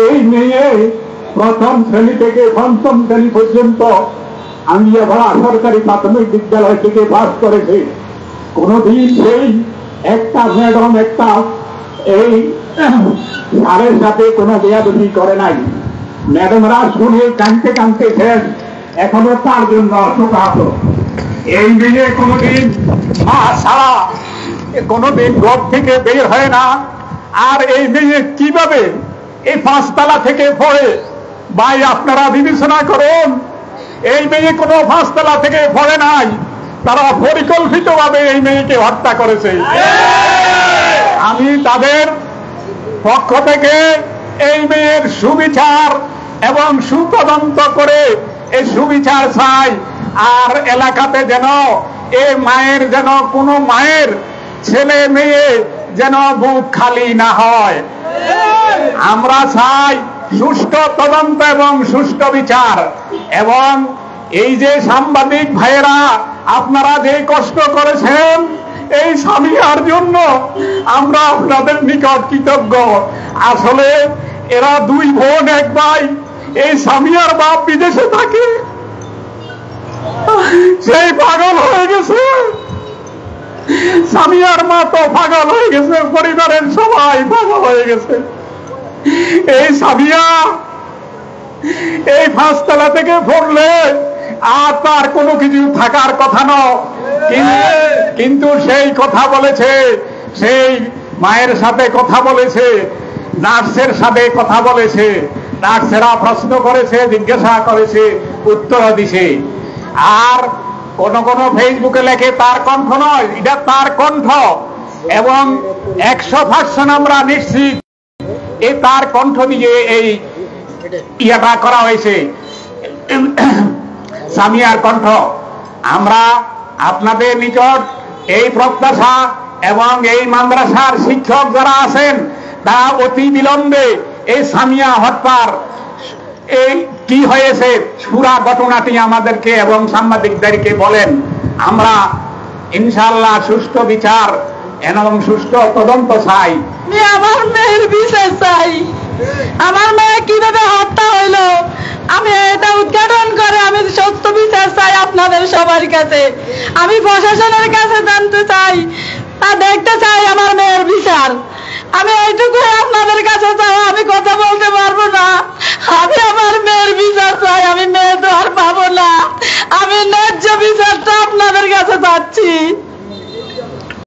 এই মেয়ে প্রথম শ্রেণী থেকে পঞ্চম শ্রেণী পর্যন্ত আঙ্গিয়াপাড়া সরকারি প্রাথমিক বিদ্যালয় থেকে পাস করেছে। কোনদিন সেই একটা ম্যাডাম একটা এই স্যারের সাথে কোনো বেয়াদবি করে নাই। ম্যাডামরা শুনে কাঁদতে কাঁদতে শেষ, এখনো তার জন্য শোকাহত। এই মেয়ে কোনদিন মা ছাড়া কোনদিন ঘর থেকে বের হয় না। আর এই মেয়ে কিভাবে এই 5 তলা থেকে পড়ে, ভাই আপনারা বিবেচনা করুন, এই মেয়ে কোনো 5 তলা থেকে পড়ে নাই, তারা পরিকল্পিতভাবে এই মেয়েকে হত্যা করেছে। আমি তাদের পক্ষ থেকে এই মেয়ের সুবিচার এবং সুতদন্ত করে এই সুবিচার চাই। আর এলাকাতে যেন এই মায়ের যেন কোনো মায়ের ছেলে মেয়ে যেন বুক খালি না হয়। আমরা চাই সুষ্ঠু তদন্ত এবং সুষ্ঠু বিচার। এবং এই যে সাংবাদিক ভাইয়েরা আপনারা যে কষ্ট করেছেন এই সামিয়ার জন্য, আমরা আপনাদের নিকট কৃতজ্ঞ। আসলে এরা 2 বোন 1 ভাই। এই সামিয়ার বাপ বিদেশে থাকে, সেই পাগল হয়ে গেছে। সামিয়ার মা তো পাগল হয়ে গেছে, পরিবারের সবাই পাগল হয়ে গেছে। এই সামিয়া এই 5 তলা থেকে পড়লে আর তার কোনো কিছু থাকার কথা নয়, কিন্তু সেই কথা বলেছে, সেই মায়ের সাথে কথা বলেছে, নার্সের সাথে কথা বলেছে, নার্সেরা প্রশ্ন করেছে, জিজ্ঞাসা করেছে, উত্তর দিছে। আর কোন কোন ফেসবুকে লেখে তার কণ্ঠ নয়, এটা তার কণ্ঠ। এবং 100% আমরা নিশ্চিত এই তার কণ্ঠ দিয়ে এই ইয়াটা করা হয়েছে, সামিয়ার কণ্ঠ। আমরা আপনাদের নিকট এই প্রত্যাশা এবং এই মাদ্রাসার শিক্ষক যারা আছেন তারা অতি বিলম্বে এই সামিয়া হত্যার এই কি হয়েছে পুরা ঘটনাটি আমাদেরকে এবং সাংবাদিকদেরকে বলেন। আমরা ইনশাআল্লাহ সুষ্ঠু বিচার এবং সুষ্ঠু তদন্ত চাই। আমার মেয়ের বিচার চাই। আমার মেয়ে কিভাবে হত্যা হইলো আমি এটা উদ্ঘাটন করে আমি সত্য বিচার চাই আপনাদের সবার কাছে। আমি প্রশাসনের কাছে জানতে চাই, তা দেখতে চাই আমার মেয়ের বিচার। আমি এইটুকু আপনাদের কাছে চাই, আমি কথা বলতে পারবো না। আমি আমার মেয়ের বিচার চাই। আমি মেয়ে তো আর পাবো না। আমি ন্যায্য বিচারটা আপনাদের কাছে চাচ্ছি।